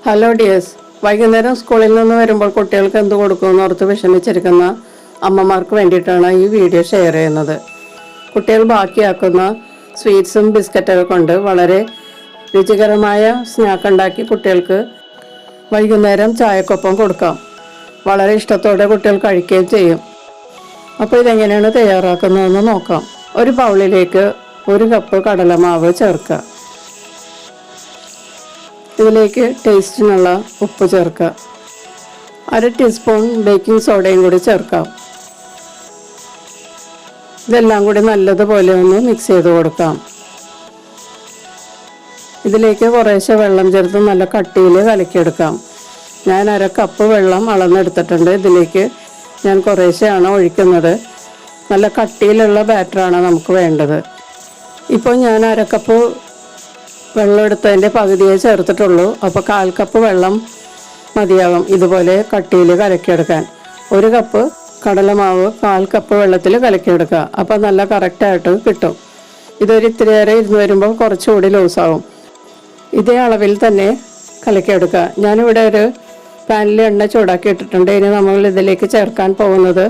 Hello dears, വൈകുന്നേരം സ്കൂളിൽ നിന്ന് വരുമ്പോൾ കുട്ടികൾക്ക് എന്ത് കൊടുക്കുമെന്ന് ഓർത്ത് വിഷമിച്ചിരിക്കുന്ന അമ്മമാർക്ക് വേണ്ടിയിട്ടാണ് ഈ വീഡിയോ ഷെയർ ചെയ്യുന്നത്. കുട്ടികൾ ബാക്കിയാക്കുന്ന സ്വീറ്റ്സും ബിസ്ക്കറ്റൊക്കെ കൊണ്ട് വളരെ രുചികരമായ സ്നാക്ക് ഉണ്ടാക്കി കുട്ടികൾക്ക് വൈകുന്നേരം ചായക്കൊപ്പം കൊടുക്കാം. വളരെ ഇഷ്ടത്തോടെ കുട്ടികൾ കഴിക്കുകയും ചെയ്യും. അപ്പോൾ ഇതെങ്ങനെയാണ് തയ്യാറാക്കുന്നതെന്ന് നോക്കാം. ഒരു ബൗളിലേക്ക് 1 കപ്പ് കടലമാവ് ചേർക്കുക. ഇതിലേക്ക് ടേസ്റ്റിനുള്ള ഉപ്പ് ചേർക്കുക. 1/2 ടീസ്പൂൺ ബേക്കിംഗ് സോഡയും കൂടി ചേർക്കാം. ഇതെല്ലാം കൂടി നല്ലതുപോലെ ഒന്ന് മിക്സ് ചെയ്ത് കൊടുക്കാം. ഇതിലേക്ക് കുറേശ്ശെ വെള്ളം ചേർത്ത് നല്ല കട്ടിയിൽ കലക്കിയെടുക്കാം. ഞാൻ 1/2 കപ്പ് വെള്ളം അളന്നെടുത്തിട്ടുണ്ട്. ഇതിലേക്ക് ഞാൻ കുറേശ്ശെയാണ് ഒഴിക്കുന്നത്. നല്ല കട്ടിയിലുള്ള ബാറ്ററാണ് നമുക്ക് വേണ്ടത്. ഇപ്പോൾ ഞാൻ 1/2 കപ്പ് വെള്ളം എടുത്തതിൻ്റെ പകുതിയെ ചേർത്തിട്ടുള്ളൂ. അപ്പോൾ 1/4 കപ്പ് വെള്ളം മതിയാകും ഇതുപോലെ കട്ടിയിൽ കലക്കിയെടുക്കാൻ. 1 കപ്പ് കടലമാവ് 1/4 കപ്പ് വെള്ളത്തിൽ കലക്കിയെടുക്കുക. അപ്പോൾ നല്ല കറക്റ്റായിട്ട് കിട്ടും. ഇതൊരു ഇത്തിരിയേറെ ഇരുന്ന് വരുമ്പോൾ കുറച്ചുകൂടി ലൂസാവും. ഇതേ അളവിൽ തന്നെ കലക്കിയെടുക്കുക. ഞാനിവിടെ ഒരു പാനിൽ എണ്ണ ചൂടാക്കി ഇട്ടിട്ടുണ്ട്. ഇനി നമ്മൾ ഇതിലേക്ക് ചേർക്കാൻ പോകുന്നത്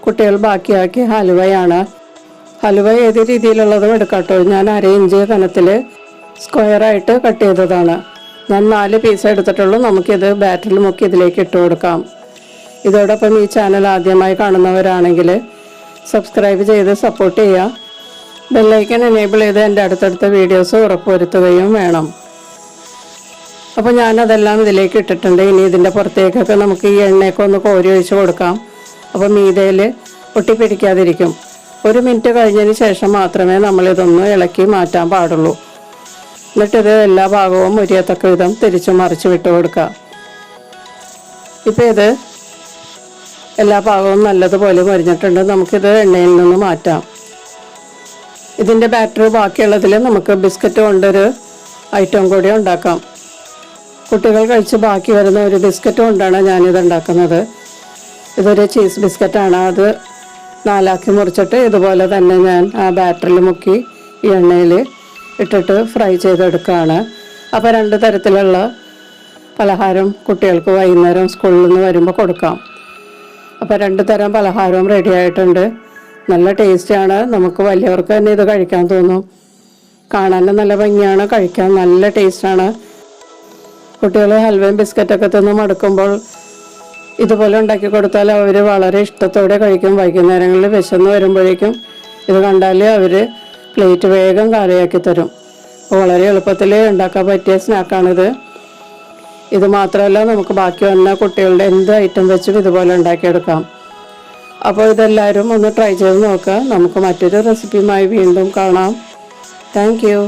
കുട്ടികൾ ബാക്കിയാക്കിയ ഹലുവയാണ്. ഹലുവ ഏത് രീതിയിലുള്ളതും എടുക്കാട്ടോ. ഞാൻ 1/2 ഇഞ്ച് കനത്തിൽ സ്ക്വയറായിട്ട് കട്ട് ചെയ്തതാണ്. ഞാൻ 4 പീസ് എടുത്തിട്ടുള്ളൂ. നമുക്കിത് ബാറ്ററിൽ മുക്കി ഇതിലേക്ക് ഇട്ട് കൊടുക്കാം. ഇതോടൊപ്പം ഈ ചാനൽ ആദ്യമായി കാണുന്നവരാണെങ്കിൽ സബ്സ്ക്രൈബ് ചെയ്ത് സപ്പോർട്ട് ചെയ്യുക. ബെല്ലൈക്കൻ എനേബിൾ ചെയ്ത് എൻ്റെ അടുത്തടുത്ത വീഡിയോസ് ഉറപ്പുവരുത്തുകയും വേണം. അപ്പോൾ ഞാനതെല്ലാം ഇതിലേക്ക് ഇട്ടിട്ടുണ്ട്. ഇനി ഇതിൻ്റെ പുറത്തേക്കൊക്കെ നമുക്ക് ഈ എണ്ണയൊക്കെ ഒന്ന് കോരി ഒഴിച്ച് കൊടുക്കാം. അപ്പോൾ മീതയിൽ ഒട്ടിപ്പിടിക്കാതിരിക്കും. 1 മിനിറ്റ് കഴിഞ്ഞതിന് ശേഷം മാത്രമേ നമ്മളിതൊന്ന് ഇളക്കി മാറ്റാൻ പാടുള്ളൂ. എന്നിട്ടിത് എല്ലാ ഭാഗവും മുരിയത്തക്ക വിധം തിരിച്ചു മറിച്ച് വിട്ട് കൊടുക്കുക. ഇപ്പോൾ ഇത് എല്ലാ ഭാഗവും നല്ലതുപോലെ മുരിഞ്ഞിട്ടുണ്ട്. നമുക്കിത് എണ്ണയിൽ നിന്ന് മാറ്റാം. ഇതിൻ്റെ ബാറ്ററി ബാക്കിയുള്ളതിൽ നമുക്ക് ബിസ്ക്കറ്റ് കൊണ്ടൊരു ഐറ്റം കൂടി ഉണ്ടാക്കാം. കുട്ടികൾ കഴിച്ച് ബാക്കി വരുന്ന ഒരു ബിസ്ക്കറ്റ് കൊണ്ടാണ് ഞാനിത് ഉണ്ടാക്കുന്നത്. ഇതൊരു ചീസ് ബിസ്ക്കറ്റാണ്. അത് 4 മുറിച്ചിട്ട് ഇതുപോലെ തന്നെ ഞാൻ ആ ബാറ്ററിൽ മുക്കി ഈ എണ്ണയിൽ ഇട്ടിട്ട് ഫ്രൈ ചെയ്തെടുക്കുകയാണ്. അപ്പോൾ 2 തരത്തിലുള്ള പലഹാരം കുട്ടികൾക്ക് വൈകുന്നേരം സ്കൂളിൽ നിന്ന് വരുമ്പോൾ കൊടുക്കാം. അപ്പോൾ 2 തരം പലഹാരവും റെഡി ആയിട്ടുണ്ട്. നല്ല ടേസ്റ്റിയാണ്. നമുക്ക് വലിയവർക്ക് തന്നെ ഇത് കഴിക്കാൻ തോന്നും. കാണാനും നല്ല ഭംഗിയാണ്, കഴിക്കാൻ നല്ല ടേസ്റ്റാണ്. കുട്ടികൾ ഹൽവയും ബിസ്ക്കറ്റൊക്കെ തിന്ന് മടുക്കുമ്പോൾ ഇതുപോലെ ഉണ്ടാക്കി കൊടുത്താൽ അവർ വളരെ ഇഷ്ടത്തോടെ കഴിക്കും. വൈകുന്നേരങ്ങളിൽ വിശന്ന് വരുമ്പോഴേക്കും ഇത് കണ്ടാൽ അവർ പ്ലേറ്റ് വേഗം കാലിയാക്കി തരും. വളരെ എളുപ്പത്തിൽ ഉണ്ടാക്കാൻ പറ്റിയ സ്നാക്കാണിത്. ഇത് മാത്രമല്ല, നമുക്ക് ബാക്കി വന്ന കുട്ടികളുടെ എന്ത് ഐറ്റം വെച്ചും ഇതുപോലെ ഉണ്ടാക്കിയെടുക്കാം. അപ്പോൾ ഇതെല്ലാവരും ഒന്ന് ട്രൈ ചെയ്ത് നോക്കുക. നമുക്ക് മറ്റൊരു റെസിപ്പിയുമായി വീണ്ടും കാണാം. Thank you.